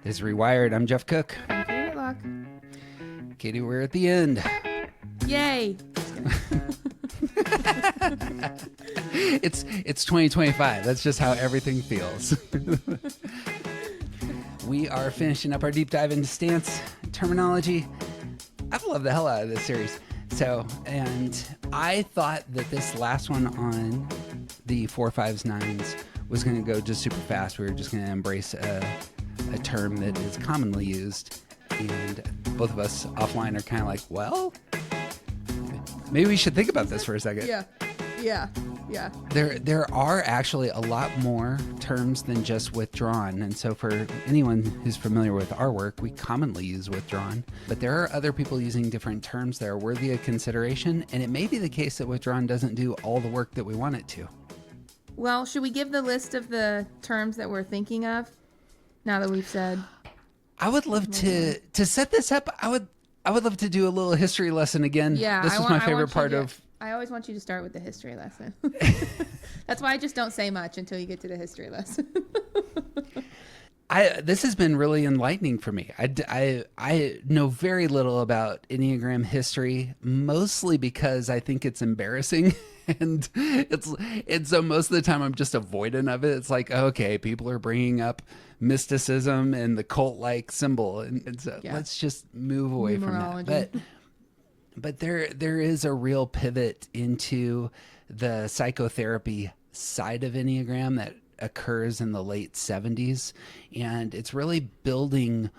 This is Rewired. I'm Jeff Cook. I'm Katie Whitlock. Katie, we're at the end. Yay! It's 2025. That's just how everything feels. We are finishing up our deep dive into stance terminology. I've loved the hell out of this series. And I thought that this last one on the 4, 5s, 9s was going to go just super fast. We were just going to embrace a term that is commonly used. And both of us offline are kind of like, well, maybe we should think about this for a second. Yeah. There are actually a lot more terms than just withdrawn. And so for anyone who's familiar with our work, we commonly use withdrawn. But there are other people using different terms that are worthy of consideration. And it may be the case that withdrawn doesn't do all the work that we want it to. Well, should we give the list of the terms that we're thinking of now that we've said? I would love to set this up. I would love to do a little history lesson again. Yeah, this was my favorite part of. I always want you to start with the history lesson. That's why I just don't say much until you get to the history lesson. This has been really enlightening for me. I know very little about Enneagram history, mostly because I think it's embarrassing. And so most of the time I'm just avoidant of it. It's like, okay, people are bringing up mysticism and the cult-like symbol. And so let's just move away from that. But there is a real pivot into the psychotherapy side of Enneagram that occurs in the late 70s. And it's really building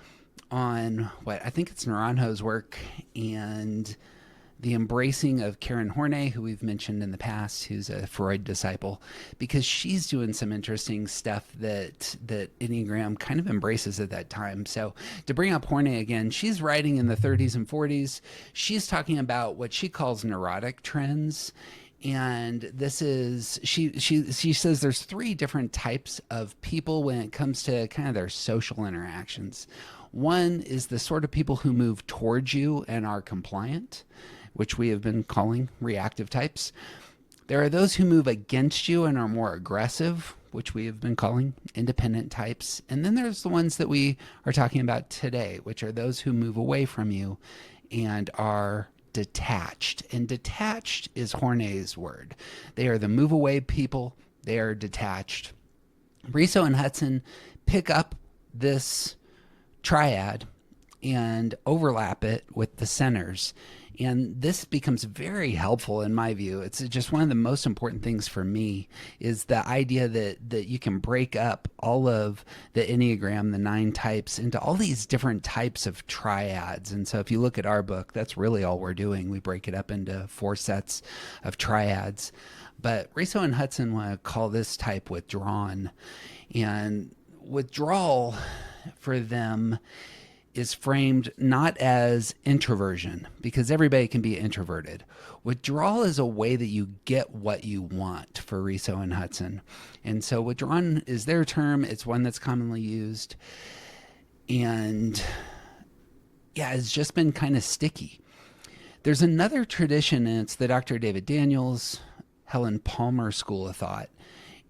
on what I think it's Naranjo's work and the embracing of Karen Horney, who we've mentioned in the past, who's a Freud disciple, because she's doing some interesting stuff that Enneagram kind of embraces at that time. So to bring up Horney again, she's writing in the 30s and 40s. She's talking about what she calls neurotic trends. And this is, she says there's 3 different types of people when it comes to kind of their social interactions. One is the sort of people who move towards you and are compliant, which we have been calling reactive types. There are those who move against you and are more aggressive, which we have been calling independent types. And then there's the ones that we are talking about today, which are those who move away from you and are detached. And detached is Horney's word. They are the move away people. They are detached. Riso and Hudson pick up this triad and overlap it with the centers. And this becomes very helpful in my view. It's just one of the most important things for me is the idea that you can break up all of the Enneagram, the 9 types, into all these different types of triads. And so if you look at our book, that's really all we're doing. We break it up into 4 sets of triads. But Riso and Hudson want to call this type withdrawn. And withdrawal for them is framed not as introversion, because everybody can be introverted. Withdrawal is a way that you get what you want for Riso and Hudson. And so withdrawn is their term. It's one that's commonly used. And yeah, it's just been kind of sticky. There's another tradition, and it's the Dr. David Daniels, Helen Palmer school of thought.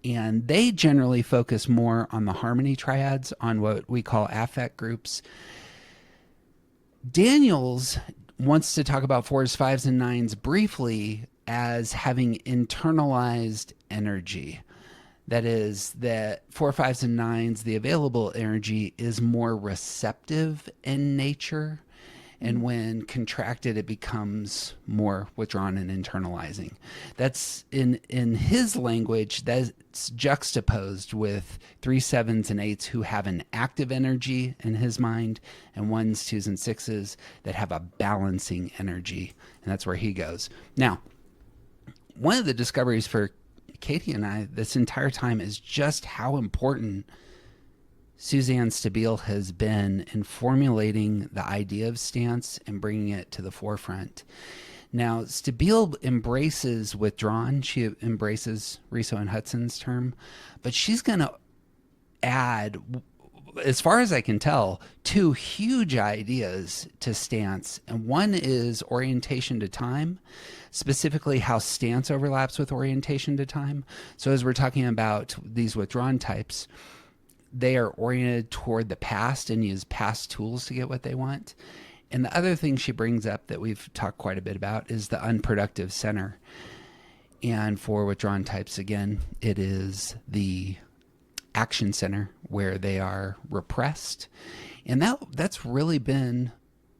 And they generally focus more on the harmony triads, on what we call affect groups. Daniels wants to talk about 4s, 5s, and 9s briefly as having internalized energy. That is, that 4, 5s, and 9s, the available energy is more receptive in nature. And when contracted, it becomes more withdrawn and internalizing. That's in his language, that's juxtaposed with 3, 7s, and 8s who have an active energy in his mind, and 1s, 2s, and 6s that have a balancing energy. And that's where he goes. Now, one of the discoveries for Katie and I this entire time is just how important Suzanne Stabile has been in formulating the idea of stance and bringing it to the forefront. Now, Stabile embraces withdrawn. She embraces Riso and Hudson's term, but she's going to add, as far as I can tell, 2 huge ideas to stance. And one is orientation to time, specifically how stance overlaps with orientation to time. So as we're talking about these withdrawn types, they are oriented toward the past and use past tools to get what they want. And the other thing she brings up that we've talked quite a bit about is the unproductive center. And for withdrawn types, again, it is the action center where they are repressed. And that's really been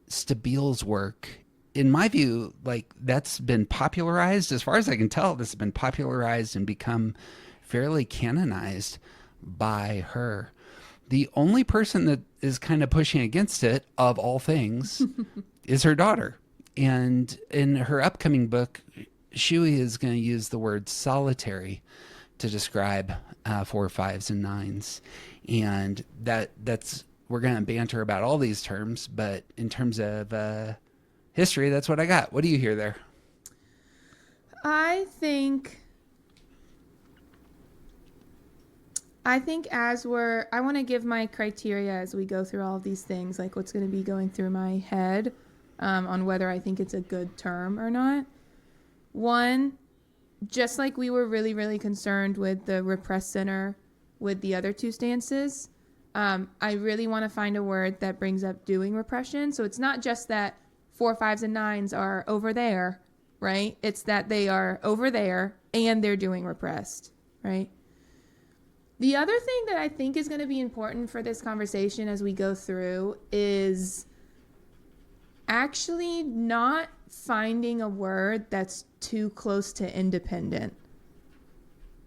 Stabile's work. In my view, like that's been popularized, as far as I can tell, this has been popularized and become fairly canonized by her. The only person that is kind of pushing against it, of all things, is her daughter. And in her upcoming book, Schewee is going to use the word solitary to describe 4, 5s, and 9s. And that's we're going to banter about all these terms, but in terms of history, that's what I got. What do you hear there? I think I want to give my criteria as we go through all of these things, like what's going to be going through my head on whether I think it's a good term or not. One, just like we were really, really concerned with the repressed center with the other two stances, I really want to find a word that brings up doing repression. So it's not just that 4, 5s, and 9s are over there, right? It's that they are over there and they're doing repressed, right? The other thing that I think is going to be important for this conversation as we go through is actually not finding a word that's too close to independent.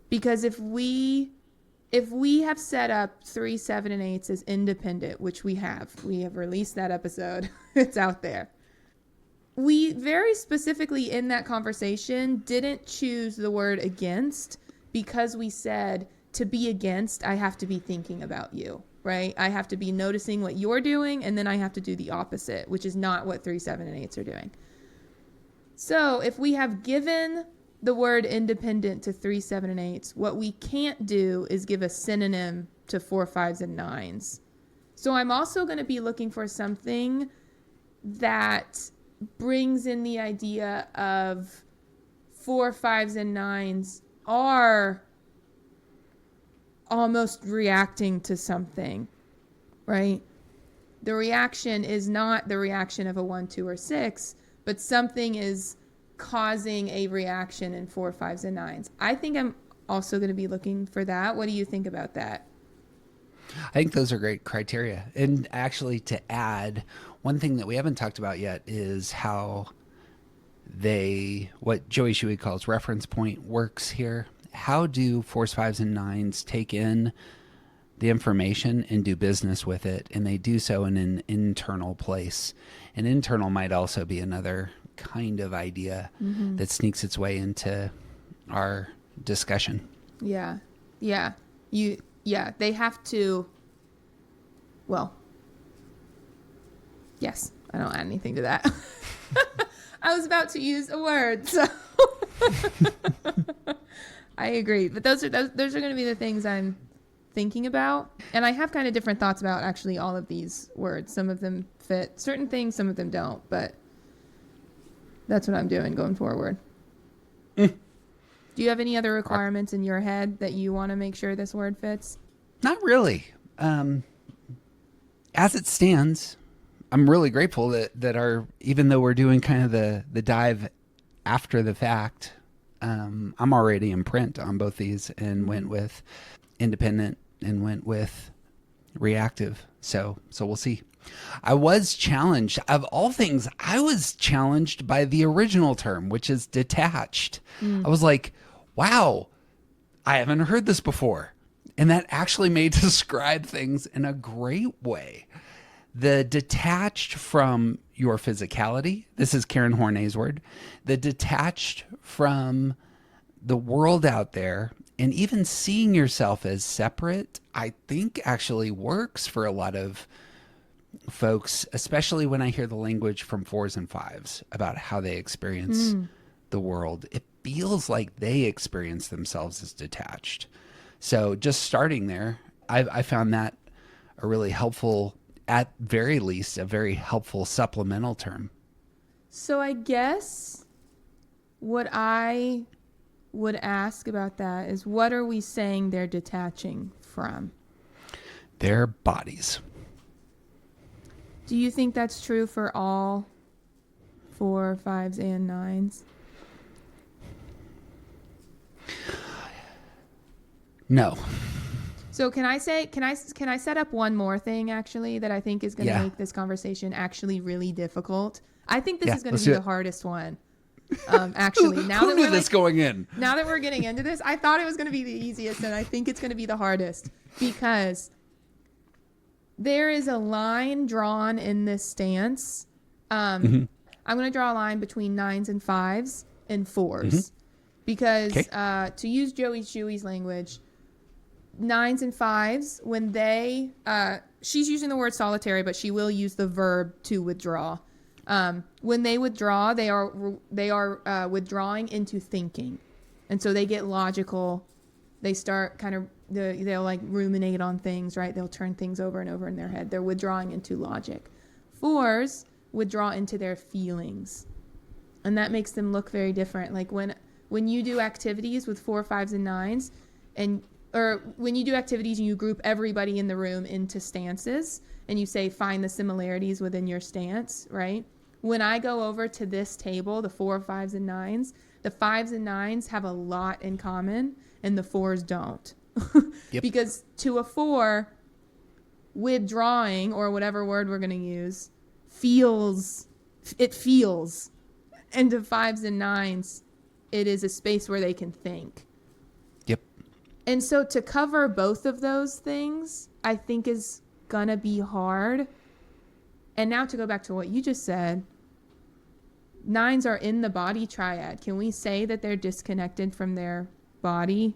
Because if we have set up 3, 7, and 8s as independent, which we have released that episode, it's out there. We very specifically in that conversation didn't choose the word against because we said to be against, I have to be thinking about you, right? I have to be noticing what you're doing, and then I have to do the opposite, which is not what 3, 7, and 8s are doing. So if we have given the word independent to 3, 7, and 8s, what we can't do is give a synonym to 4, 5s, and 9s. So I'm also going to be looking for something that brings in the idea of 4, 5s, and 9s are almost reacting to something, right? The reaction is not the reaction of a 1, 2, or 6, but something is causing a reaction in 4, 5s, and 9s. I think I'm also going to be looking for that. What do you think about that? I think those are great criteria. And actually, to add, one thing that we haven't talked about yet is how what Joey Schewee calls reference point works here. How do 4s, 5s, and 9s take in the information and do business with it? And they do so in an internal place. And internal might also be another kind of idea that sneaks its way into our discussion. Yeah. They have to, well, yes, I don't add anything to that. I was about to use a word, so I agree. But those are going to be the things I'm thinking about. And I have kind of different thoughts about actually all of these words. Some of them fit certain things, some of them don't, but that's what I'm doing going forward. Do you have any other requirements in your head that you want to make sure this word fits? Not really. As it stands, I'm really grateful that even though we're doing kind of the dive after the fact, I'm already in print on both these and went with independent and went with reactive. So we'll see. I was challenged, of all things, I was challenged by the original term, which is detached. I was like, wow, I haven't heard this before. And that actually may describe things in a great way. The detached from your physicality. This is Karen Horney's word. The detached from the world out there, and even seeing yourself as separate, I think actually works for a lot of folks, especially when I hear the language from 4s and 5s about how they experience the world. It feels like they experience themselves as detached. So just starting there, I found that a really helpful, at very least, a very helpful supplemental term. So I guess what I would ask about that is, what are we saying they're detaching from? their bodies. Do you think that's true for all 4, 5s, and 9s? No. So can I set up one more thing actually that I think is going to make this conversation actually really difficult? I think this is going to be the hardest one. Actually, now Who knew this going in? Now that we're getting into this, I thought it was going to be the easiest, and I think it's going to be the hardest because there is a line drawn in this stance. I'm going to draw a line between 9s and 5s and 4s because to use Joey Schewee's language, 9s and 5s, when they, she's using the word solitary, but she will use the verb to withdraw. When they withdraw, they are withdrawing into thinking. And so they get logical. They start kind of, they'll like ruminate on things, right? They'll turn things over and over in their head. They're withdrawing into logic. 4s withdraw into their feelings. And that makes them look very different. Like when you do activities with 4, 5s, and 9s, or when you do activities and you group everybody in the room into stances and you say, find the similarities within your stance, right? When I go over to this table, the 4, 5s, and 9s, the 5s and 9s have a lot in common and the 4s don't. Because to a 4, withdrawing, or whatever word we're going to use, feels. And to 5s and 9s, it is a space where they can think. And so to cover both of those things, I think is going to be hard. And now to go back to what you just said, 9s are in the body triad. Can we say that they're disconnected from their body?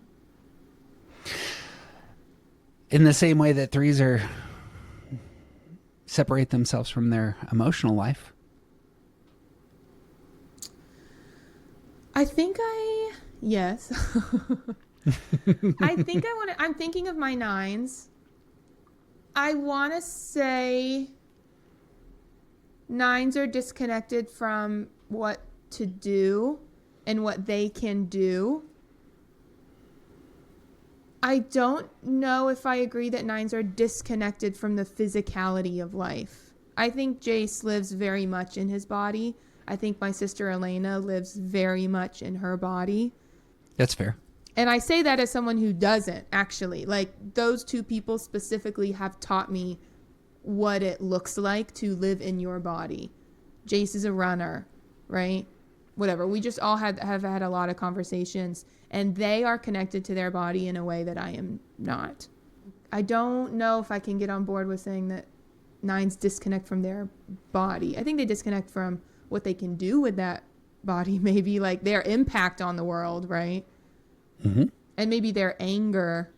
In the same way that 3s separate themselves from their emotional life. Yes. I'm thinking of my 9s. I want to say 9s are disconnected from what to do and what they can do. I don't know if I agree that 9s are disconnected from the physicality of life. I think Jace lives very much in his body. I think my sister Elena lives very much in her body. That's fair. And I say that as someone who doesn't, actually. Like, those two people specifically have taught me what it looks like to live in your body. Jace is a runner, right? Whatever. We just all have had a lot of conversations, and they are connected to their body in a way that I am not. I don't know if I can get on board with saying that 9s disconnect from their body. I think they disconnect from what they can do with that body, maybe, like their impact on the world, right? Mm-hmm. And maybe their anger.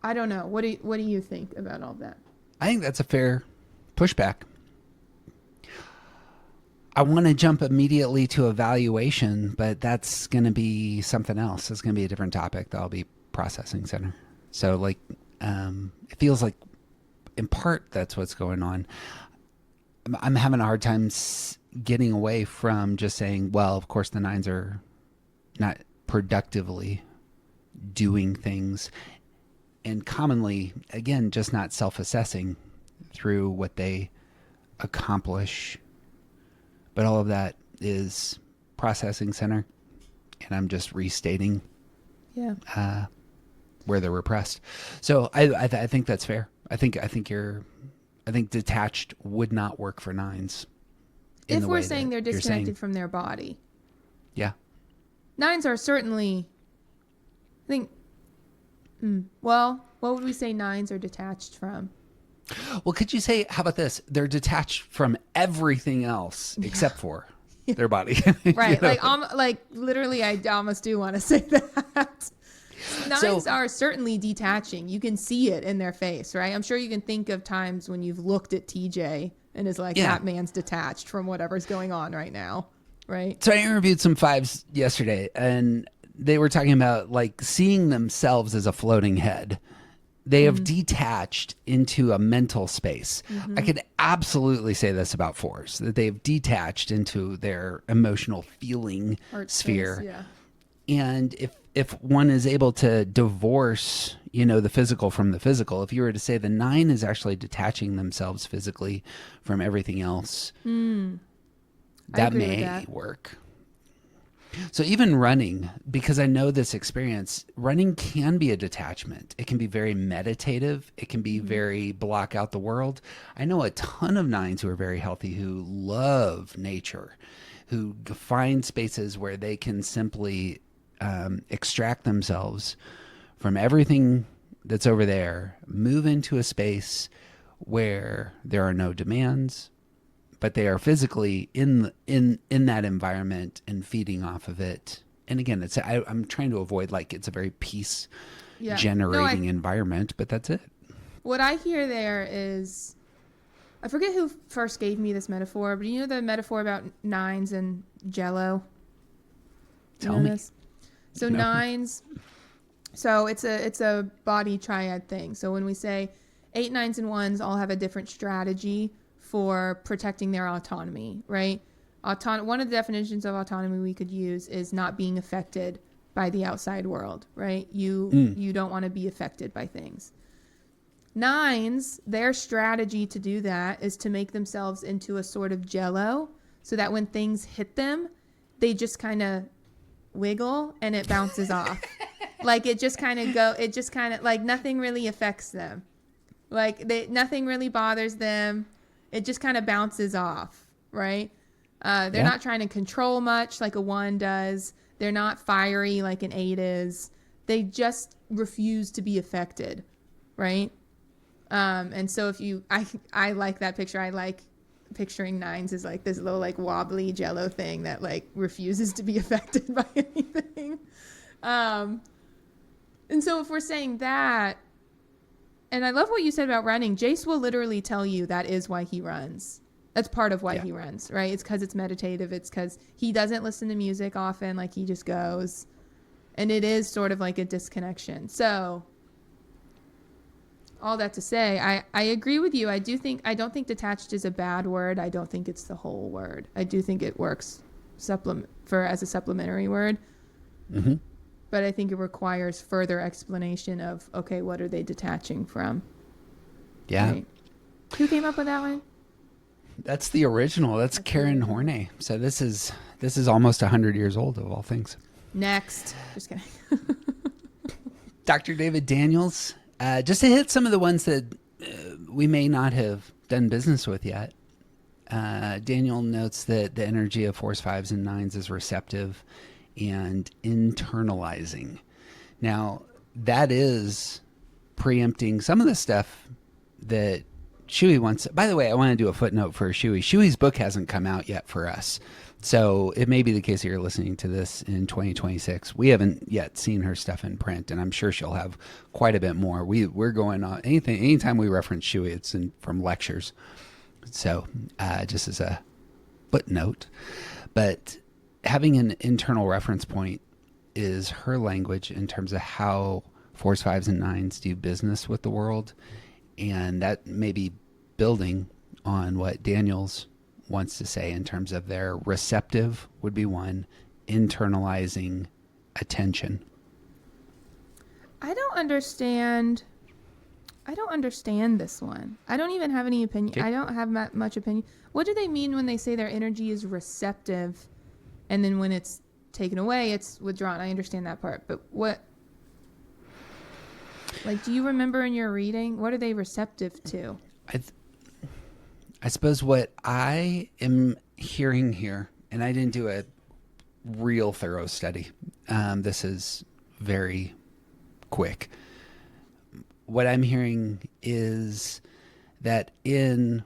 I don't know. What do you think about all that? I think that's a fair pushback. I want to jump immediately to evaluation, but that's going to be something else. It's going to be a different topic that I'll be processing center. So like, it feels like in part that's what's going on. I'm having a hard time getting away from just saying, well, of course the 9s are not productively doing things, and commonly, again, just not self-assessing through what they accomplish. But all of that is processing center, and I'm just restating where they're repressed. So I think that's fair. I think detached would not work for 9s. If we're saying they're disconnected from their body. Yeah. 9s are certainly, I think, well, what would we say 9s are detached from? Well, could you say, how about this? They're detached from everything else except for their body. Right. You know? Like literally, I almost do want to say that. 9s are certainly detaching. You can see it in their face, right? I'm sure you can think of times when you've looked at TJ and is like, that man's detached from whatever's going on right now, right? So I interviewed some 5s yesterday, and they were talking about like seeing themselves as a floating head. They have detached into a mental space. I could absolutely say this about 4s, that they've detached into their emotional feeling sphere. And if one is able to divorce, the physical from the physical, if you were to say the 9 is actually detaching themselves physically from everything else, I that agree with may that. work. So even running, because I know this experience, running can be a detachment. It can be very meditative. It can be very block out the world. I know a ton of 9s who are very healthy who love nature, who find spaces where they can simply extract themselves from everything that's over there, move into a space where there are no demands, but they are physically in that environment and feeding off of it. And again, I'm trying to avoid like it's a very peace Yeah. No, generating environment, but that's it. what I hear there is, I forget who first gave me this metaphor, but you know the metaphor about 9s and Jello. You Tell know me. this? So No. 9s. So it's a body triad thing. So when we say 8, 9s, and 1s all have a different strategy for protecting their autonomy, right? One of the definitions of autonomy we could use is not being affected by the outside world, right? You don't want to be affected by things. 9s, their strategy to do that is to make themselves into a sort of jello so that when things hit them, they just kind of wiggle and it bounces off. Like it just kind of like nothing really affects them. Like nothing really bothers them. It just kind of bounces off, right? They're not trying to control much like a 1 does. They're not fiery like an 8 is. They just refuse to be affected, right? And so I like that picture. I like picturing 9s as like this little like wobbly jello thing that like refuses to be affected by anything. And so if we're saying that, and I love what you said about running, Jace will literally tell you that is why he runs. That's part of why he runs, right? It's because it's meditative. It's because he doesn't listen to music often. Like he just goes. And it is sort of like a disconnection. So all that to say, I agree with you. I don't think detached is a bad word. I don't think it's the whole word. I do think it works as a supplementary word. Mm-hmm. But I think it requires further explanation of, okay, what are they detaching from? Yeah. Right. Who came up with that one? That's the original. That's Karen Horney. So this is almost 100 years old of all things. Next. Just kidding. Dr. David Daniels, just to hit some of the ones that we may not have done business with yet. Daniel notes that the energy of 4s, 5s, and 9s is receptive and internalizing. Now, that is preempting some of the stuff that Schewee wants. By the way, I want to do a footnote for Schewee. Shewee's book hasn't come out yet for us. So it may be the case that you're listening to this in 2026. We haven't yet seen her stuff in print, and I'm sure she'll have quite a bit more. We're going on anytime we reference Schewee, it's from lectures. So just as a footnote, but having an internal reference point is her language in terms of how 4s, 5s, and 9s do business with the world. And that may be building on what Daniels wants to say in terms of their receptive would be 1, internalizing attention. I don't understand this one. I don't even have any opinion. Okay. I don't have much opinion. What do they mean when they say their energy is receptive and then when it's taken away, it's withdrawn? I understand that part. But what, like, do you remember in your reading, what are they receptive to? I suppose what I am hearing here, and I didn't do a real thorough study. This is very quick. What I'm hearing is that in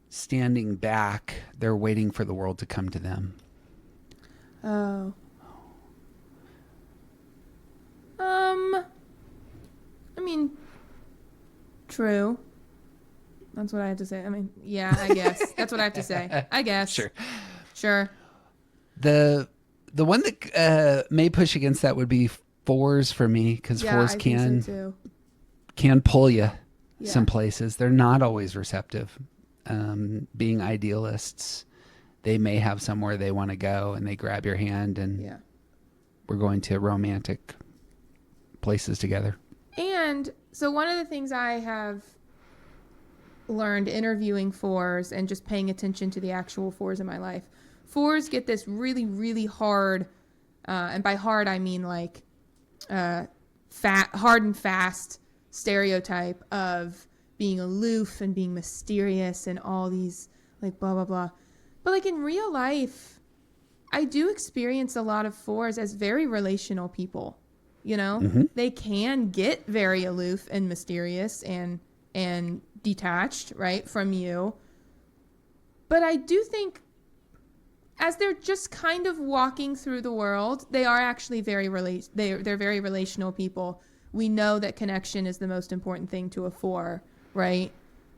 standing back, they're waiting for the world to come to them. Oh. I mean, true. That's what I have to say. I mean, yeah, I guess. That's what I have to say. I guess. Sure. The one that may push against that would be 4s for me, because 4s can pull you some places. They're not always receptive. Being idealists, they may have somewhere they want to go and they grab your hand and we're going to romantic places together. And so one of the things I have learned interviewing fours and just paying attention to the actual fours in my life, fours get this really, really hard, and by hard I mean like hard and fast stereotype of being aloof and being mysterious and all these like blah, blah, blah. But like in real life, I do experience a lot of fours as very relational people. You know, they can get very aloof and mysterious and detached, right, from you. But I do think as they're just kind of walking through the world, they are actually they're very relational people. We know that connection is the most important thing to a four, right?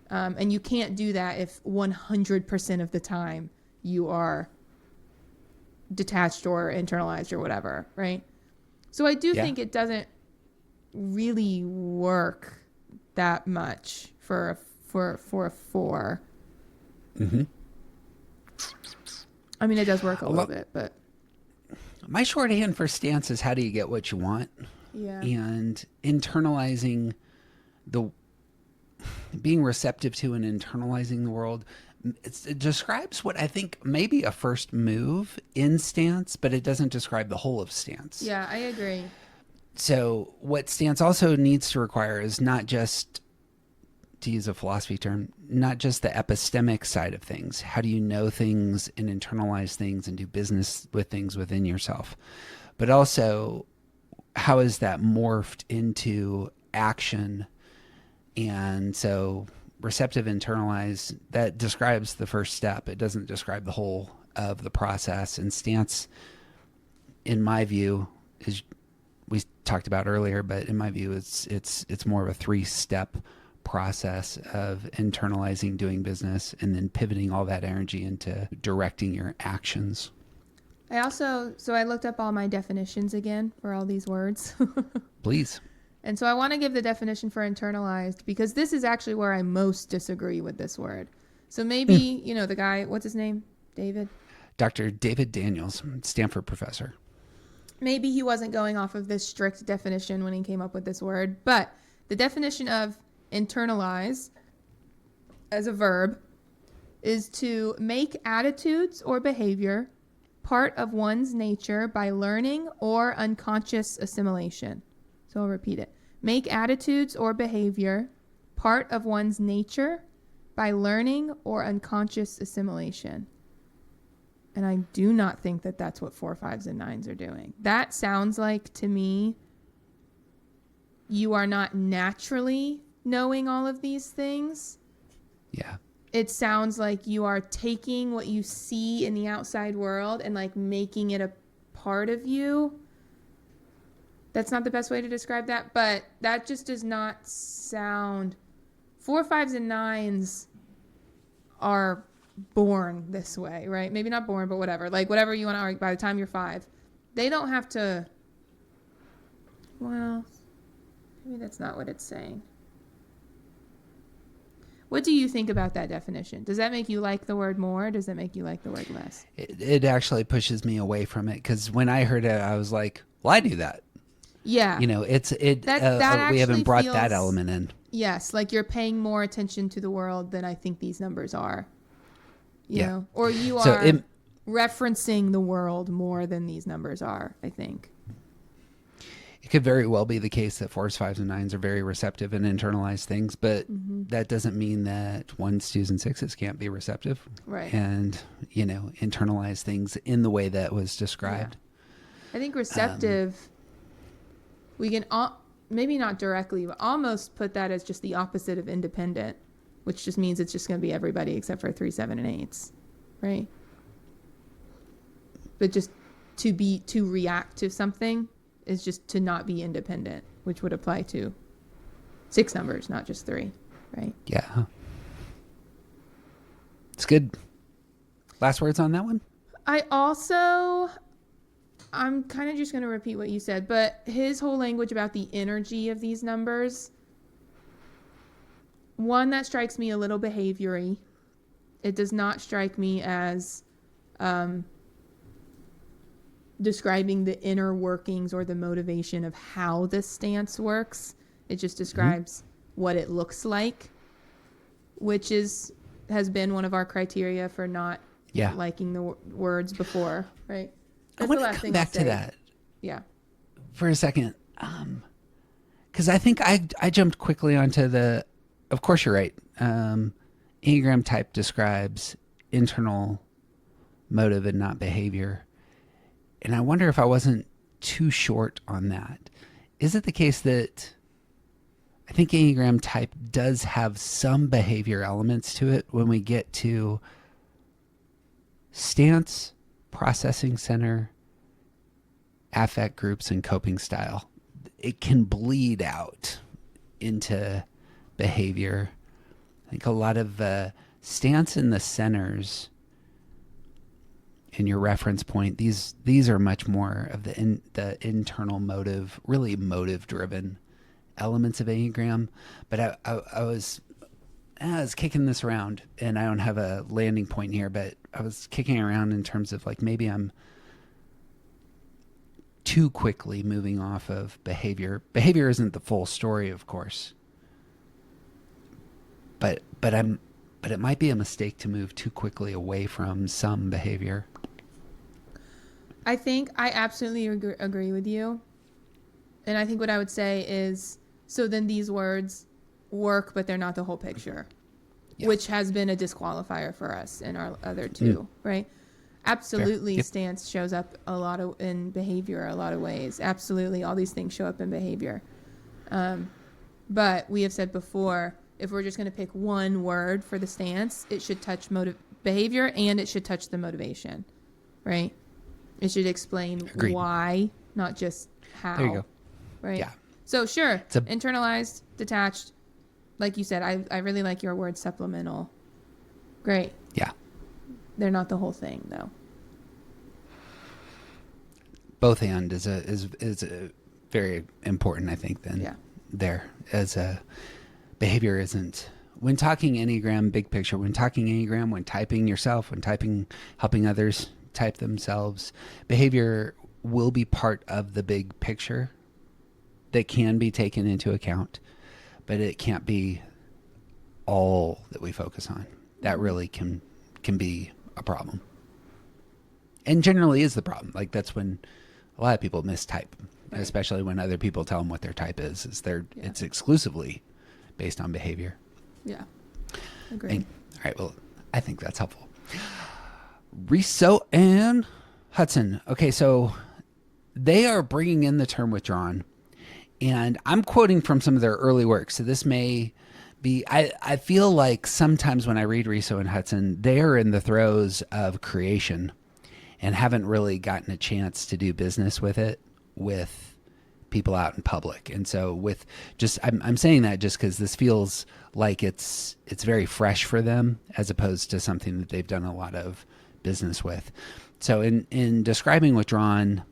And you can't do that if 100% of the time you are detached or internalized or whatever, right? So I do think it doesn't really work that much for a four. Mm-hmm. I mean, it does work a little bit, but my shorthand for stance is how do you get what you want? Yeah. And internalizing being receptive to and internalizing the world. It describes what I think may be a first move in stance, but it doesn't describe the whole of stance. Yeah, I agree. So what stance also needs to require is not just, to use a philosophy term, not just the epistemic side of things. How do you know things and internalize things and do business with things within yourself? But also, how is that morphed into action? And so receptive, internalize, that describes the first step. It doesn't describe the whole of the process. And stance, in my view, is, we talked about earlier, but in my view, it's more of a 3-step process of internalizing, doing business, and then pivoting all that energy into directing your actions. I looked up all my definitions again for all these words. Please. And so I want to give the definition for internalized because this is actually where I most disagree with this word. So maybe, the guy, what's his name? David? Dr. David Daniels, Stanford professor. Maybe he wasn't going off of this strict definition when he came up with this word, but the definition of internalize as a verb is to make attitudes or behavior part of one's nature by learning or unconscious assimilation. So I'll repeat it. Make attitudes or behavior part of one's nature by learning or unconscious assimilation. And I do not think that that's what 4, 5s, and 9s are doing. That sounds like, to me, you are not naturally knowing all of these things. Yeah. It sounds like you are taking what you see in the outside world and like making it a part of you. That's not the best way to describe that, but that just does not sound. 4, 5s, and 9s are born this way, right? Maybe not born, but whatever. Like whatever you want to argue, by the time you're 5, they don't have to. Well, maybe that's not what it's saying. What do you think about that definition? Does that make you like the word more? Or does that make you like the word less? It actually pushes me away from it because when I heard it, I was like, well, I do that. Yeah. We haven't brought that element in. Yes, like you're paying more attention to the world than I think these numbers are. You know? Or you are referencing the world more than these numbers are, I think. It could very well be the case that 4s, 5s, and 9s are very receptive and internalize things, but that doesn't mean that 1s, 2s, and 6s can't be receptive. Right. And, internalize things in the way that was described. Yeah. I think receptive, we can, maybe not directly, but almost put that as just the opposite of independent, which just means it's just going to be everybody except for 3, 7, and 8s, right? But just to react to something is just to not be independent, which would apply to 6 numbers, not just 3, right? Yeah. It's good. Last words on that one? I'm kind of just going to repeat what you said, but his whole language about the energy of these numbers, one that strikes me a little behaviory. It does not strike me as describing the inner workings or the motivation of how this stance works. It just describes what it looks like, which has been one of our criteria for not liking the words before, right? That's I want to come back to that. Yeah. For a second. Because I think I jumped quickly onto of course you're right. Enneagram type describes internal motive and not behavior. And I wonder if I wasn't too short on that. Is it the case that I think Enneagram type does have some behavior elements to it when we get to stance, processing center, affect groups, and coping style? It can bleed out into behavior. I think a lot of stance in the centers in your reference point, these are much more of the internal motive, really motive driven elements of Enneagram. But I was kicking this around, and I don't have a landing point here, but I was kicking around in terms of like maybe I'm too quickly moving off of behavior. Behavior isn't the full story, of course. But it might be a mistake to move too quickly away from some behavior. I think I absolutely agree with you. And I think what I would say is, so then these words work, but they're not the whole picture, which has been a disqualifier for us in our other two, right? Absolutely. Stance shows up in behavior, a lot of ways. Absolutely. All these things show up in behavior. But we have said before, if we're just going to pick one word for the stance, it should touch behavior, and it should touch the motivation, right? It should explain why, not just how. There you go. Right? Yeah. So sure, internalized, detached. Like you said, I really like your word supplemental. Great. Yeah. They're not the whole thing, though. Both and is a very important, I think, then there as a behavior isn't. When talking Enneagram, big picture, when talking Enneagram, when typing yourself, when typing, helping others type themselves, behavior will be part of the big picture that can be taken into account, but it can't be all that we focus on. That really can be a problem, and generally is the problem. Like that's when a lot of people mistype, especially when other people tell them what their type is. It's exclusively based on behavior. Yeah, agree. All right, well, I think that's helpful. Riso and Hudson. Okay, so they are bringing in the term withdrawn, and I'm quoting from some of their early work. So this may be, I feel like sometimes when I read Riso and Hudson, they are in the throes of creation and haven't really gotten a chance to do business with it with people out in public. And so with just, I'm saying that just because this feels like it's very fresh for them as opposed to something that they've done a lot of business with. So in describing withdrawn,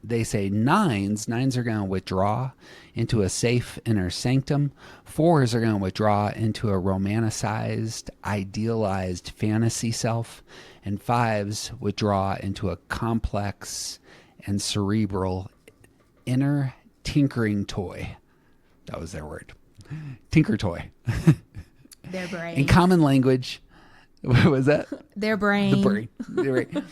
they say nines are going to withdraw into a safe inner sanctum. Fours are going to withdraw into a romanticized, idealized fantasy self. And fives withdraw into a complex and cerebral inner tinkering toy. That was their word. Tinker toy. Their brain. In common language, what was that? Their brain. The brain.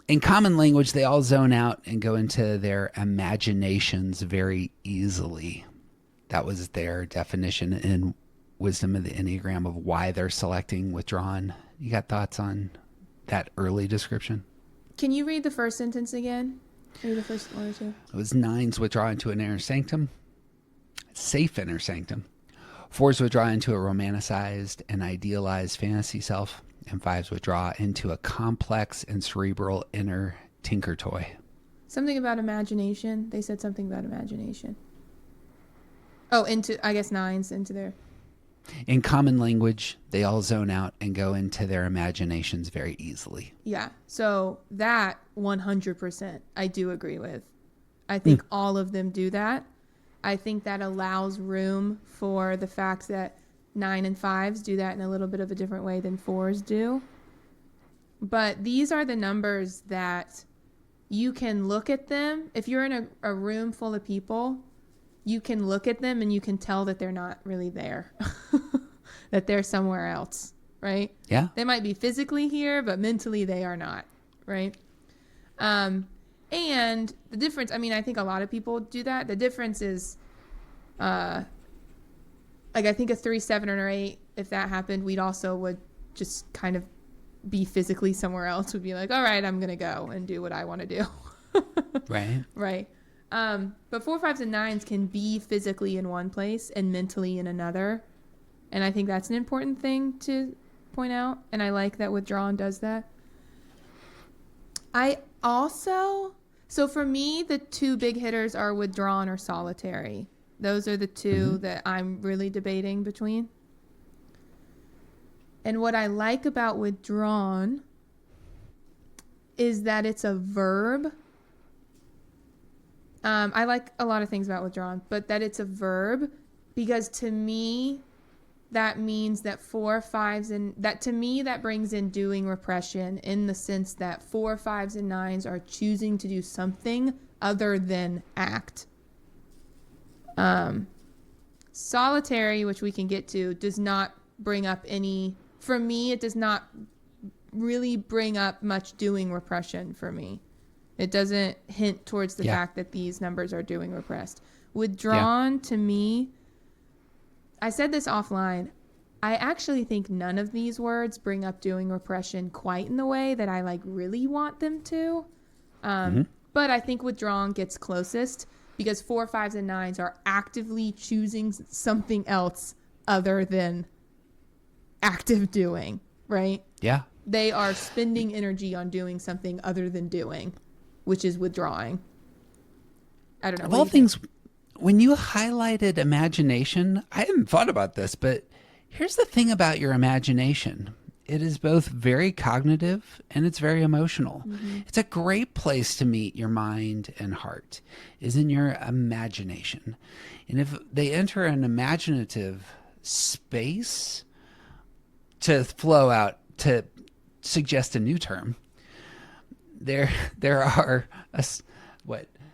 In common language, they all zone out and go into their imaginations very easily. That was their definition in Wisdom of the Enneagram of why they're selecting withdrawn. You got thoughts on that early description? Can you read the first sentence again? Maybe the first one or two. It was nines withdraw into an inner sanctum, safe inner sanctum. Fours withdraw into a romanticized and idealized fantasy self. And fives withdraw into a complex and cerebral inner tinker toy. Something about imagination. They said something about imagination. Oh, I guess nines into their... In common language, they all zone out and go into their imaginations very easily. Yeah. So that 100% I do agree with. I think all of them do that. I think that allows room for the fact that 9 and 5s do that in a little bit of a different way than 4s do. But these are the numbers that you can look at them. If you're in a room full of people, you can look at them and you can tell that they're not really there, that they're somewhere else, right? Yeah. They might be physically here, but mentally they are not, right? And the difference, I mean, I think a lot of people do that. The difference is, like, I think a 3, 7, or 8, if that happened, we'd also would just kind of be physically somewhere else. Would be like, all right, I'm going to go and do what I want to do. Right. Right. But 4, 5s, and 9s can be physically in one place and mentally in another. And I think that's an important thing to point out. And I like that withdrawn does that. I also, so for me, the 2 big hitters are withdrawn or solitary. Those are the 2 that I'm really debating between. And what I like about withdrawn is that it's a verb. I like a lot of things about withdrawn, but that it's a verb, because to me, that means that 4, 5s, and that to me, that brings in doing repression, in the sense that 4, 5s, and 9s are choosing to do something other than act. Solitary, which we can get to, does not bring up any, for me, it does not really bring up much doing repression for me. It doesn't hint towards the fact that these numbers are doing repressed. Withdrawn, to me, I said this offline, I actually think none of these words bring up doing repression quite in the way that I like really want them to. But I think withdrawn gets closest, because 4, 5s, and 9s are actively choosing something else other than active doing, right? Yeah. They are spending energy on doing something other than doing, which is withdrawing. I don't know. Of all things, when you highlighted imagination, I hadn't thought about this, but here's the thing about your imagination. It is both very cognitive and it's very emotional. It's a great place to meet your mind and heart, is in your imagination. And if they enter an imaginative space, to flow out, to suggest a new term, there are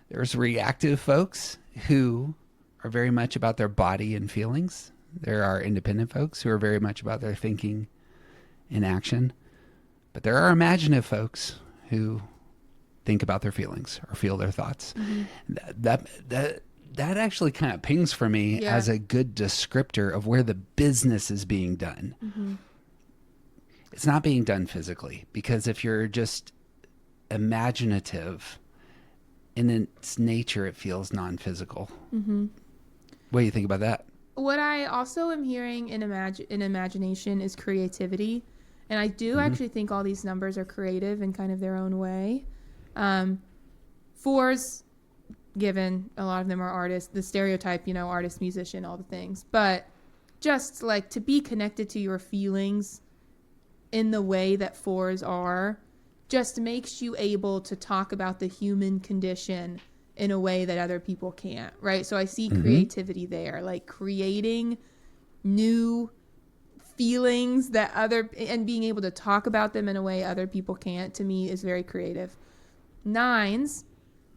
there's reactive folks who are very much about their body and feelings. There are independent folks who are very much about their thinking and action. But there are imaginative folks who think about their feelings or feel their thoughts. That actually kind of pings for me as a good descriptor of where the business is being done. It's not being done physically, because if you're just imaginative, in its nature, it feels non-physical. What do you think about that? What I also am hearing in imagination is creativity. And I do actually think all these numbers are creative in kind of their own way. 4s, given a lot of them are artists, the stereotype, artist, musician, all the things. But just like to be connected to your feelings in the way that 4s are, just makes you able to talk about the human condition in a way that other people can't, right? So I see creativity there, like creating new feelings and being able to talk about them in a way other people can't, to me is very creative. 9s,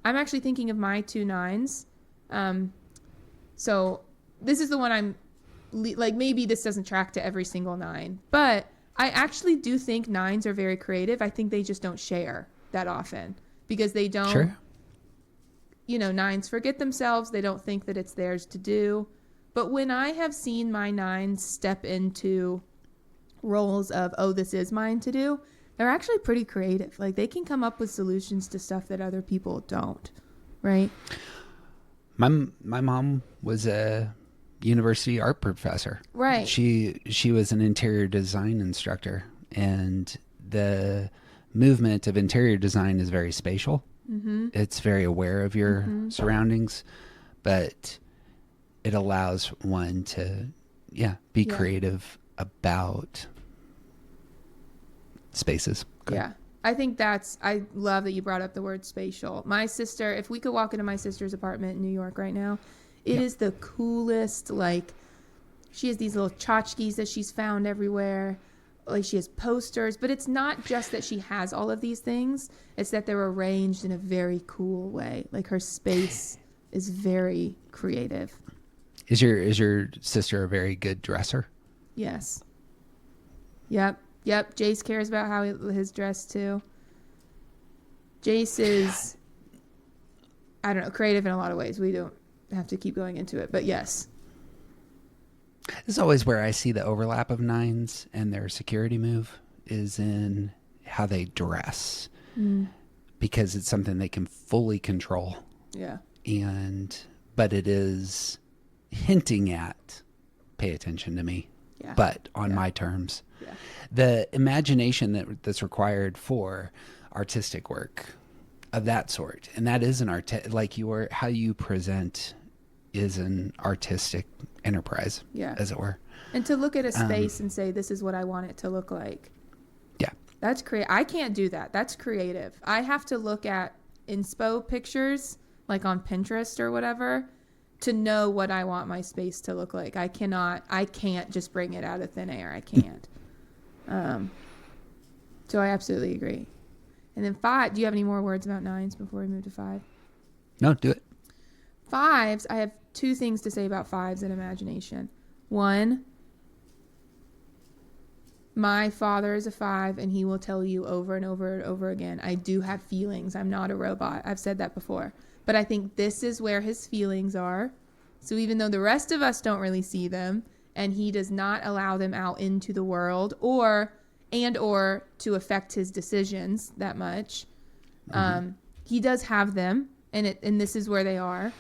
I'm actually thinking of my 2 9s. So this is the one I'm like, maybe this doesn't track to every single 9, but I actually do think 9s are very creative. I think they just don't share that often, because they don't, 9s forget themselves. They don't think that it's theirs to do. But when I have seen my 9s step into roles of, oh, this is mine to do, they're actually pretty creative. Like, they can come up with solutions to stuff that other people don't, right? My mom was a university art professor. Right. She was an interior design instructor, and the movement of interior design is very spatial. It's very aware of your surroundings, but it allows one to be creative about spaces. I think I love that you brought up the word spatial. My sister, if we could walk into my sister's apartment in New York right now, it is the coolest. Like, she has these little tchotchkes that she's found everywhere. like she has posters, but it's not just that she has all of these things. It's that they're arranged in a very cool way. Like her space is very creative. Is your sister a very good dresser? Yes. Yep. Jace cares about how his dress too. Jace is, I don't know, creative in a lot of ways. We don't have to keep going into it, but yes. This is always where I see the overlap of nines and their security move is in how they dress, because it's something they can fully control. Yeah. But it is hinting at, pay attention to me, but on my terms. Yeah. The imagination that's required for artistic work of that sort, and that is like how you present is an artistic enterprise, as it were. And to look at a space and say, this is what I want it to look like. Yeah. That's I can't do that. That's creative. I have to look at inspo pictures, like on Pinterest or whatever, to know what I want my space to look like. I can't just bring it out of thin air. I can't. So I absolutely agree. And then 5, do you have any more words about 9s before we move to 5? No, do it. 5s, I have 2 things to say about 5s and imagination. 1, my father is a 5 and he will tell you over and over and over again, I do have feelings. I'm not a robot. I've said that before. But I think this is where his feelings are. So even though the rest of us don't really see them, and he does not allow them out into the world or to affect his decisions that much, he does have them, and this is where they are.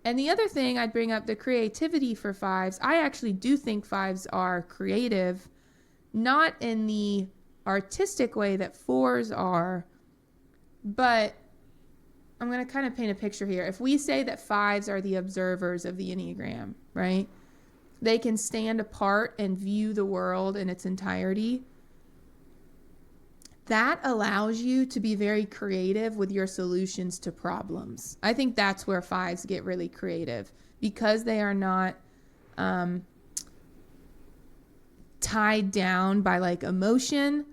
And the other thing I'd bring up, the creativity for 5s. I actually do think 5s are creative, not in the artistic way that 4s are, but I'm going to kind of paint a picture here. If we say that 5s are the observers of the Enneagram, right? They can stand apart and view the world in its entirety. That allows you to be very creative with your solutions to problems. I think that's where 5s get really creative, because they are not tied down by like emotion.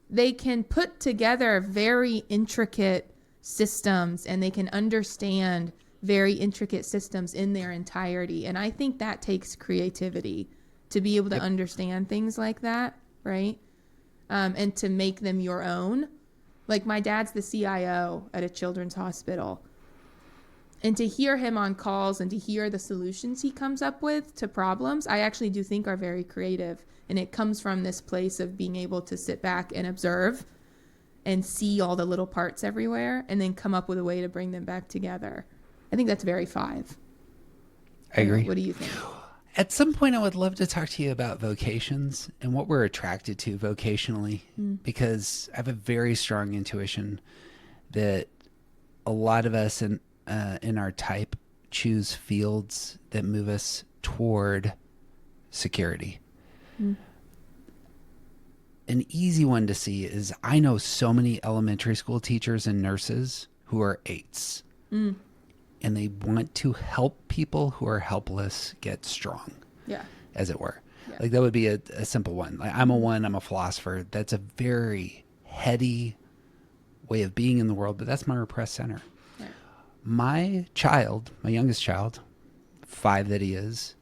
They can put together very intricate systems, and they can understand very intricate systems in their entirety. And I think that takes creativity to be able to understand things like that, right? And to make them your own. Like my dad's the CIO at a children's hospital. And to hear him on calls and to hear the solutions he comes up with to problems, I actually do think are very creative. And it comes from this place of being able to sit back and observe and see all the little parts everywhere and then come up with a way to bring them back together. I think that's very 5. I agree. What do you think? At some point, I would love to talk to you about vocations and what we're attracted to vocationally, because I have a very strong intuition that a lot of us in our type choose fields that move us toward security. An easy one to see is I know so many elementary school teachers and nurses who are 8s. And they want to help people who are helpless get strong, as it were. Yeah. Like that would be a simple one. Like I'm a 1, I'm a philosopher. That's a very heady way of being in the world, but that's my repressed center. Right. My youngest child, 5 that he is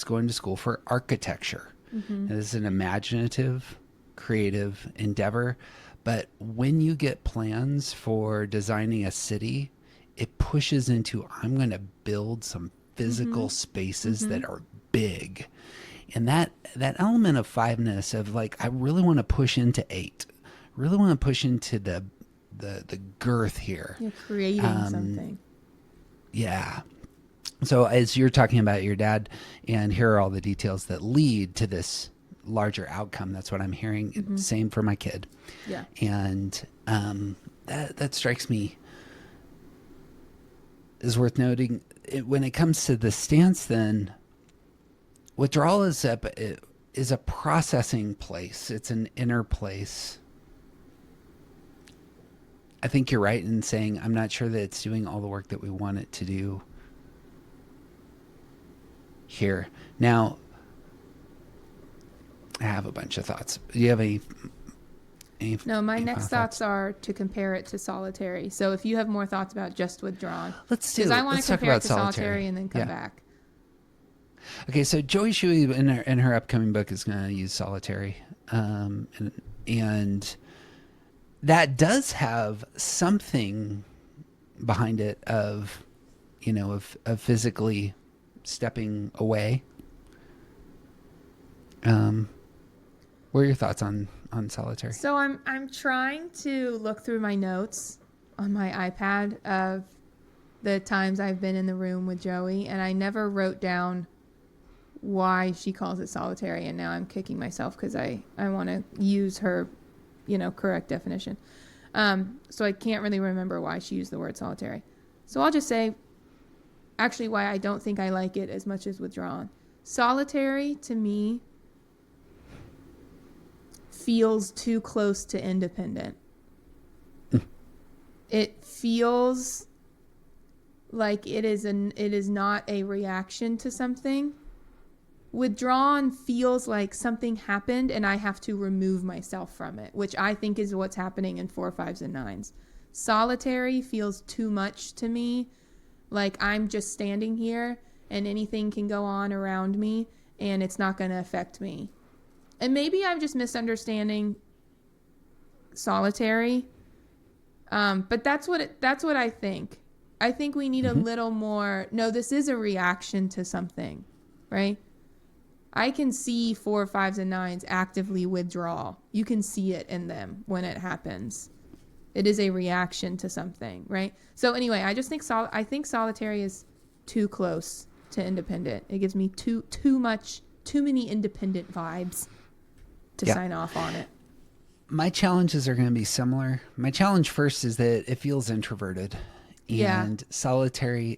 going to school for architecture. And this is an imaginative, creative endeavor. But when you get plans for designing a city, it pushes into, I'm going to build some physical spaces that are big. And that element of 5ness of like, I really want to push into 8, really want to push into the girth here. You're creating something. Yeah. So as you're talking about your dad, and here are all the details that lead to this larger outcome, that's what I'm hearing. Same for my kid. Yeah. And that strikes me is worth noting. When it comes to the stance, then withdrawal is a processing place. It's an inner place. I think you're right in saying I'm not sure that it's doing all the work that we want it to do here. Now, I have a bunch of thoughts. Do you have No, my any next final thoughts are to compare it to solitary. So if you have more thoughts about just withdrawn, Let's because I want let's to talk compare it about to solitary. solitary and then come Yeah. back. Okay, so Joey Schewee in her upcoming book is going to use solitary, and that does have something behind it of, of physically stepping away. What are your thoughts on solitary? So I'm trying to look through my notes on my iPad of the times I've been in the room with Joey, and I never wrote down why she calls it solitary, and now I'm kicking myself because I want to use her, correct definition. So I can't really remember why she used the word solitary. So I'll just say, actually, why I don't think I like it as much as withdrawn. Solitary, to me, feels too close to independent. It feels like it is not a reaction to something. Withdrawn feels like something happened and I have to remove myself from it, which I think is what's happening in 4, 5s, and 9s. Solitary feels too much to me, like I'm just standing here and anything can go on around me and it's not going to affect me. And maybe I'm just misunderstanding solitary, but that's what I think. I think we need a little more. No, this is a reaction to something, right? I can see 4, 5s, and 9s actively withdraw. You can see it in them when it happens. It is a reaction to something, right? So anyway, I just think I think solitary is too close to independent. It gives me too many independent vibes to sign off on it. My challenges are going to be similar. My challenge first is that it feels introverted, and solitary.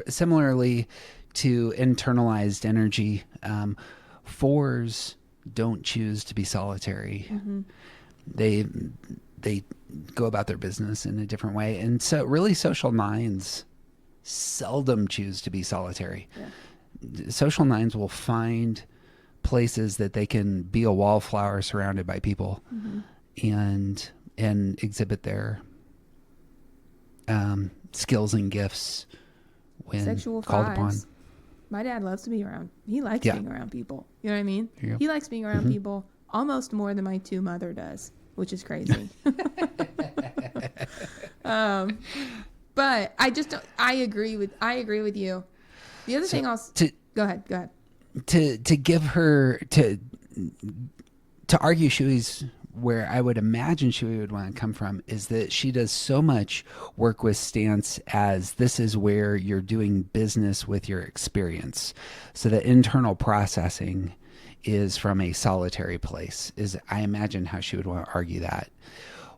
Similarly to internalized energy, 4s don't choose to be solitary. They go about their business in a different way, and so really social 9s seldom choose to be solitary. Social 9s will find places that they can be a wallflower surrounded by people, and exhibit their skills and gifts when Sexual called 5s. upon. My dad loves to be around. He likes being around people. You know what I mean? He likes being around people almost more than my 2 mother does, which is crazy. But I just don't, I agree with you. The other thing go ahead. To give her to argue Shuey's where I would imagine Shuey would want to come from is that she does so much work with stance as this is where you're doing business with your experience. So the internal processing is from a solitary place, is I imagine how she would want to argue that.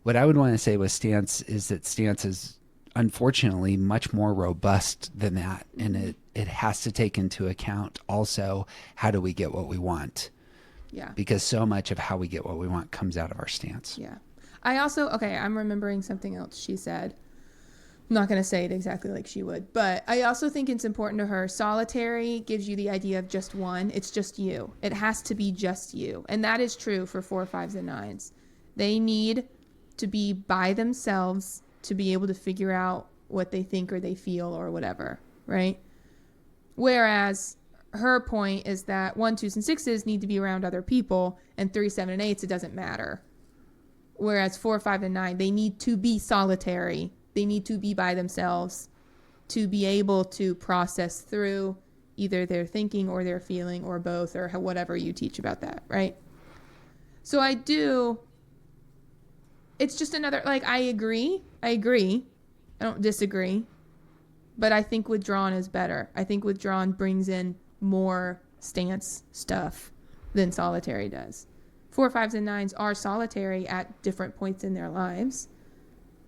What I would want to say with stance is that stance is unfortunately much more robust than that. And it has to take into account also, how do we get what we want? Yeah. Because so much of how we get what we want comes out of our stance. Yeah. I also, I'm remembering something else she said. I'm not going to say it exactly like she would, but I also think it's important to her. Solitary gives you the idea of just one. It's just you. It has to be just you. And that is true for 4, 5s, and 9s. They need to be by themselves to be able to figure out what they think or they feel or whatever, right? Whereas her point is that 1, 2s, and 6s need to be around other people, and 3, 7, and 8s, it doesn't matter. Whereas 4, 5, and 9, they need to be solitary. They need to be by themselves to be able to process through either their thinking or their feeling or both or whatever you teach about that, right? So it's just another, I agree. I don't disagree. But I think withdrawn is better. I think withdrawn brings in more stance stuff than solitary does. 4, 5s, and 9s are solitary at different points in their lives.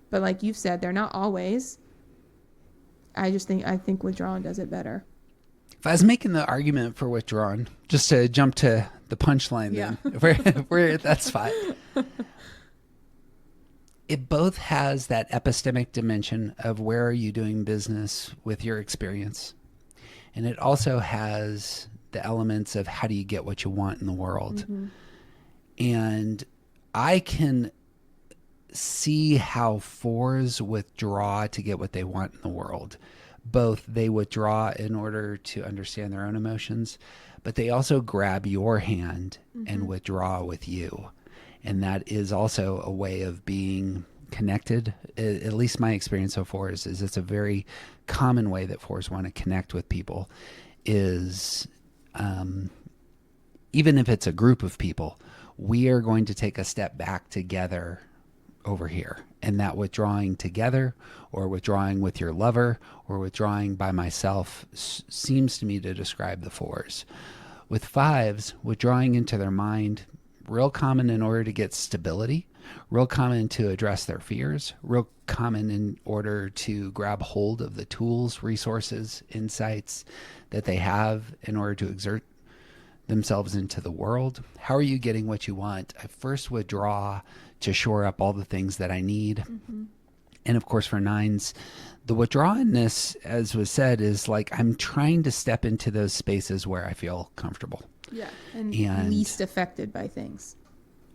But like you've said, they're not always. I think withdrawn does it better. If I was making the argument for withdrawn, just to jump to the punchline then, if we're at that spot, it both has that epistemic dimension of where are you doing business with your experience. And it also has the elements of how do you get what you want in the world. And I can see how fours withdraw to get what they want in the world. Both they withdraw in order to understand their own emotions, but they also grab your hand and withdraw with you. And that is also a way of being connected. At least my experience so far is it's a very common way that fours want to connect with people is, even if it's a group of people, we are going to take a step back together over here. And that withdrawing together or withdrawing with your lover or withdrawing by myself seems to me to describe the fours. With fives, withdrawing into their mind, real common in order to get stability, real common to address their fears, real common in order to grab hold of the tools, resources, insights that they have in order to exert themselves into the world. How are you getting what you want? I first withdraw to shore up all the things that I need. And of course, for nines, the withdrawnness, as was said, is like I'm trying to step into those spaces where I feel comfortable. Yeah. And least affected by things.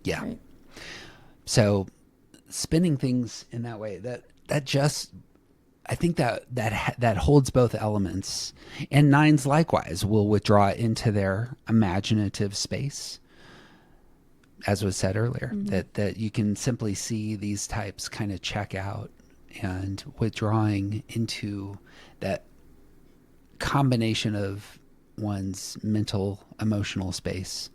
Yeah. Right? So spinning things in that way, that just, I think that holds both elements. And nines likewise will withdraw into their imaginative space, as was said earlier, that you can simply see these types kind of check out, and withdrawing into that combination of one's mental, emotional space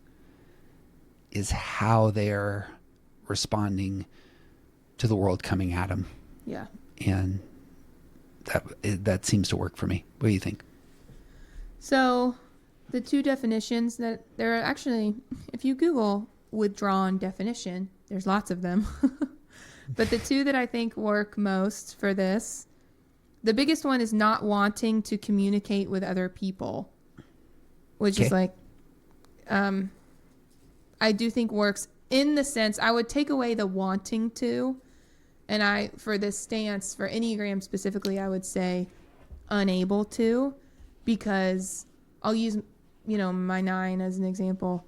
is how they're responding to the world coming at them. Yeah. And that seems to work for me. What do you think? So the two definitions that there are actually, if you Google withdrawn definition, there's lots of them. But the two that I think work most for this, the biggest one is not wanting to communicate with other people, which is like, I do think works in the sense I would take away the wanting to. And for this stance, for Enneagram specifically, I would say unable to, because I'll use, my 9 as an example.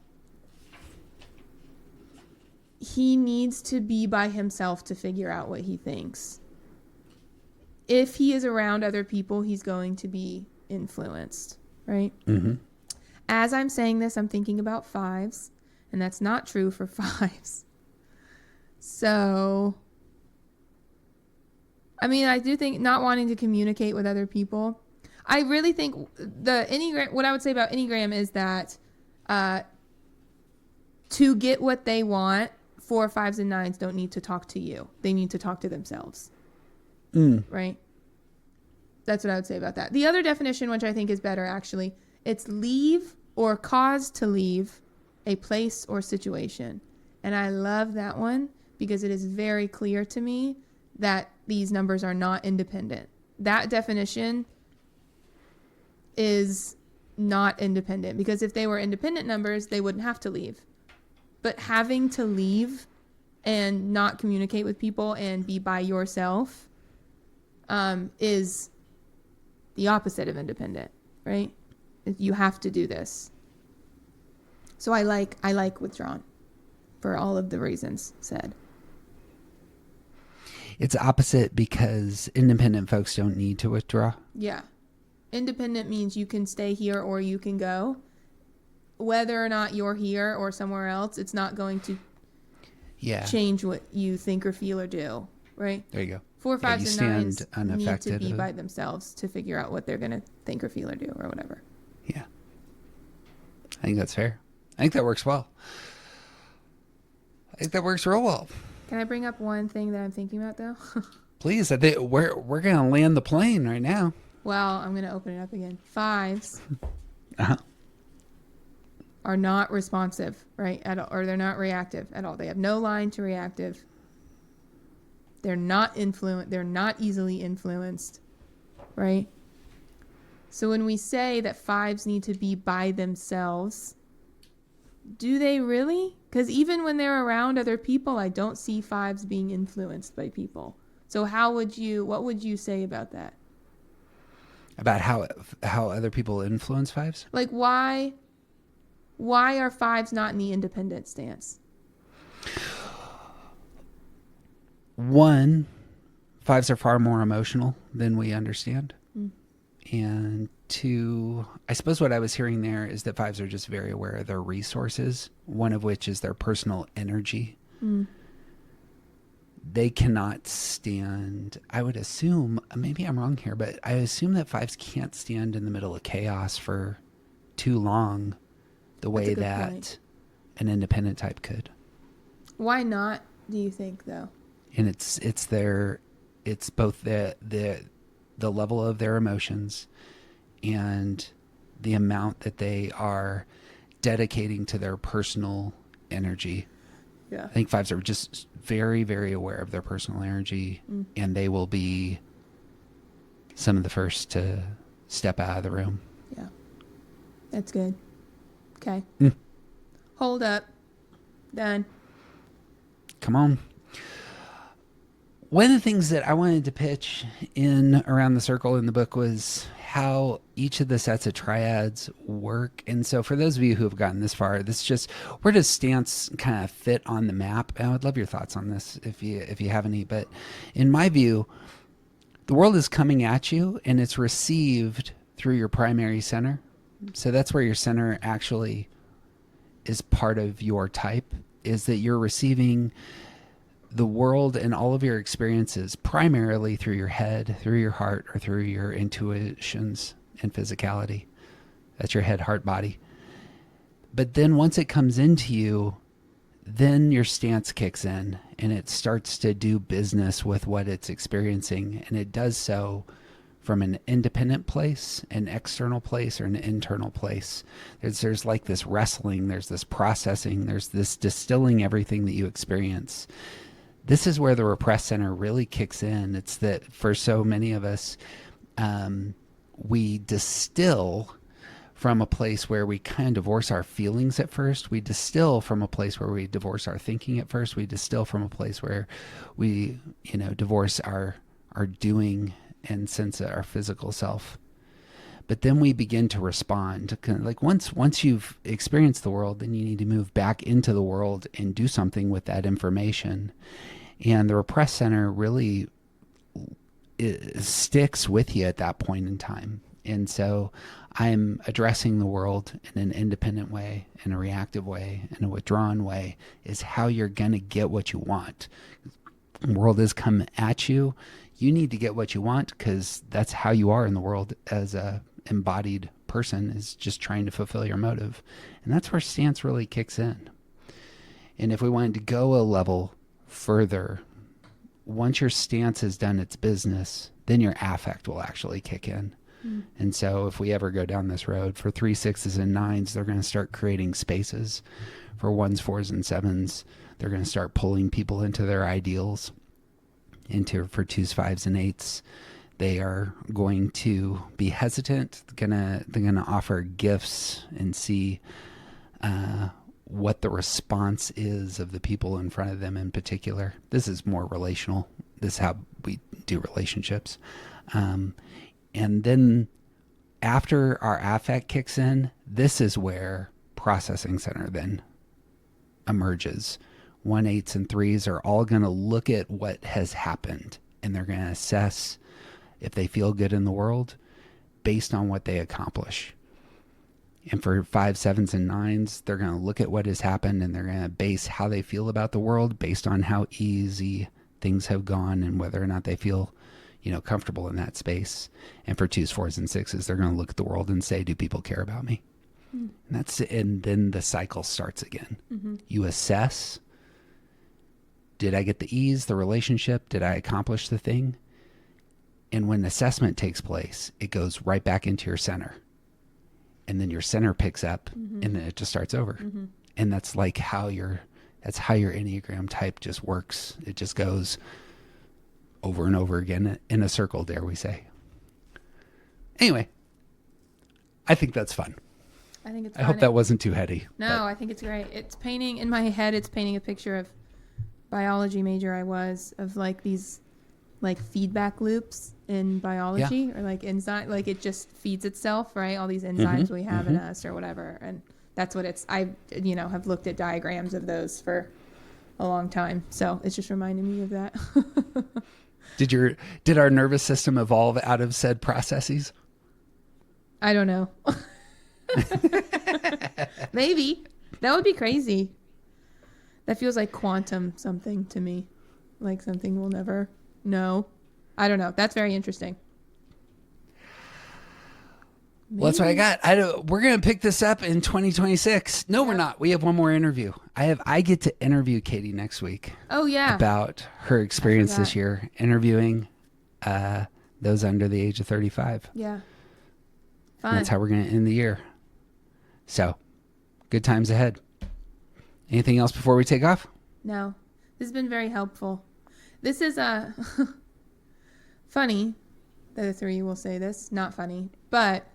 He needs to be by himself to figure out what he thinks. If he is around other people, he's going to be influenced, right? As I'm saying this, I'm thinking about 5s, and that's not true for 5s. So, I do think not wanting to communicate with other people. I really think the Enneagram, what I would say about Enneagram is that to get what they want, 4, 5s, and 9s don't need to talk to you. They need to talk to themselves. Right? That's what I would say about that. The other definition, which I think is better actually, it's leave or cause to leave a place or situation. And I love that one because it is very clear to me that these numbers are not independent. That definition is not independent, because if they were independent numbers, they wouldn't have to leave. But having to leave and not communicate with people and be by yourself is the opposite of independent, right? You have to do this. So I like withdrawn for all of the reasons said. It's opposite because independent folks don't need to withdraw. Yeah. Independent means you can stay here or you can go. Whether or not you're here or somewhere else, it's not going to change what you think or feel or do, right? There you go. 4, 5s, and 9s need to be by themselves to figure out what they're going to think or feel or do or whatever. Yeah. I think that's fair. I think that works well. I think that works real well. Can I bring up one thing that I'm thinking about, though? Please. I think we're going to land the plane right now. Well, I'm going to open it up again. 5s are not responsive, right? Or they're not reactive at all. They have no line to reactive. They're not They're not easily influenced, right? So when we say that 5s need to be by themselves, do they really? Because even when they're around other people, I don't see 5s being influenced by people. So what would you say about that? About how other people influence 5s? Like, why Why are fives not in the independent stance? One, fives are far more emotional than we understand. And two, I suppose what I was hearing there is that fives are just very aware of their resources, one of which is their personal energy. They cannot stand, I would assume, maybe I'm wrong here, but I assume that fives can't stand in the middle of chaos for too long the way that point. an independent type could. Why not, do you think, though? And it's both the level of their emotions and the amount that they are dedicating to their personal energy. Yeah. I think fives are just very, very aware of their personal energy, and they will be some of the first to step out of the room. Yeah. That's good. Okay. Hold up. Done. Come on. One of the things that I wanted to pitch in Around the Circle in the book was how each of the sets of triads work. And so for those of you who have gotten this far, where does stance kind of fit on the map? And I would love your thoughts on this if you have any. But in my view, the world is coming at you and it's received through your primary center. So that's where your center actually is part of your type, is that you're receiving the world and all of your experiences primarily through your head, through your heart, or through your intuitions and physicality. That's your head, heart, body. But then once it comes into you, then your stance kicks in and it starts to do business with what it's experiencing. And it does so from an independent place, an external place, or an internal place. There's like this wrestling, there's this processing, there's this distilling everything that you experience. This is where the repressed center really kicks in. It's that for so many of us, we distill from a place where we kind of divorce our feelings at first. We distill from a place where we divorce our thinking at first. We distill from a place where we, divorce our doing and sense of our physical self. But then we begin to respond. Like once you've experienced the world, then you need to move back into the world and do something with that information. And the repressed center really sticks with you at that point in time. And so I'm addressing the world in an independent way, in a reactive way, in a withdrawn way, is how you're going to get what you want. The world has come at you. You need to get what you want because that's how you are in the world as a embodied person, is just trying to fulfill your motive. And that's where stance really kicks in. And if we wanted to go a level further, once your stance has done its business, then your affect will actually kick in. And so if we ever go down this road, for 3, 6s, and 9s, they're going to start creating spaces. For 1s, 4s, and 7s, they're going to start pulling people into their ideals. For 2s, 5s, and 8s, they are going to be hesitant. They're gonna offer gifts and see what the response is of the people in front of them in particular. This is more relational. This is how we do relationships. And then after our affect kicks in, this is where processing center then emerges. 1, 8s, and 3s are all going to look at what has happened, and they're going to assess if they feel good in the world based on what they accomplish. And for 5, 7s, and 9s, they're going to look at what has happened, and they're going to base how they feel about the world based on how easy things have gone and whether or not they feel comfortable in that space. And for 2s, 4s, and 6s, they're going to look at the world and say, do people care about me? And then the cycle starts again. You assess, did I get the ease, the relationship? Did I accomplish the thing? And when assessment takes place, it goes right back into your center. And then your center picks up, and then it just starts over. And that's like how your Enneagram type just works. It just goes over and over again in a circle, dare we say. Anyway, I think that's fun. I think it's I hope that wasn't too heady. No, I think it's great. It's painting, in my head, it's painting a picture of biology major I was, of like these like feedback loops in biology, or like enzyme, like it just feeds itself, right? All these enzymes we have in us or whatever. And That's what it's, I, have looked at diagrams of those for a long time. So it's just reminding me of that. Did our nervous system evolve out of said processes? I don't know. Maybe. That would be crazy. That feels like quantum something to me. Like something we'll never know. I don't know. That's very interesting. Well, that's what I got. We're going to pick this up in 2026. No, we're not. We have one more interview. I get to interview Katie next week. Oh, yeah. About her experience this year interviewing those under the age of 35. Yeah. Fun. And that's how we're going to end the year. So, good times ahead. Anything else before we take off? No. This has been very helpful. This is funny that the three will say this. Not funny. But,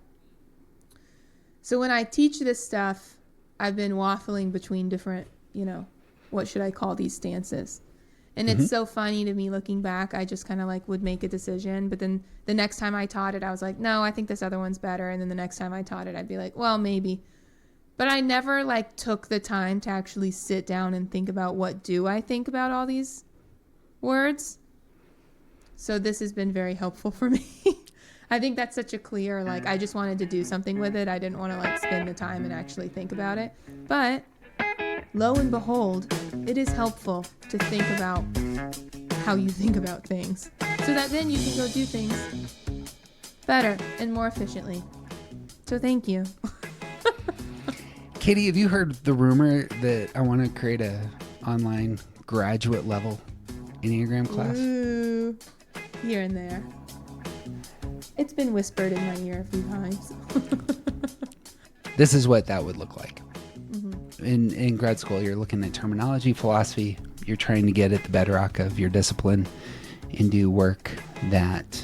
so when I teach this stuff, I've been waffling between different, what should I call these stances? And it's so funny to me looking back. I just kind of like would make a decision. But then the next time I taught it, I was like, no, I think this other one's better. And then the next time I taught it, I'd be like, well, maybe. But I never like took the time to actually sit down and think about what do I think about all these words. So this has been very helpful for me. I think that's such a clear, like, I just wanted to do something with it. I didn't want to like spend the time and actually think about it. But lo and behold, it is helpful to think about how you think about things so that then you can go do things better and more efficiently. So thank you. Katie, have you heard the rumor that I want to create a online graduate level Enneagram class? Ooh, here and there. It's been whispered in my ear a few times. This is what that would look like. Mm-hmm. In grad school, you're looking at terminology, philosophy. You're trying to get at the bedrock of your discipline and do work that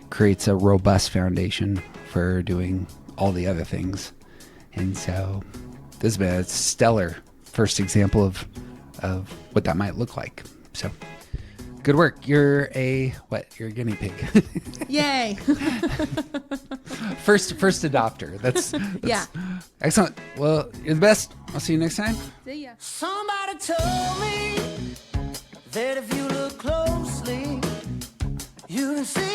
creates a robust foundation for doing all the other things. And so this has been a stellar first example of what that might look like. So good work. You're a guinea pig. Yay. First adopter. That's yeah. Excellent. Well, you're the best. I'll see you next time. See ya. Somebody told me that if you look closely, you can see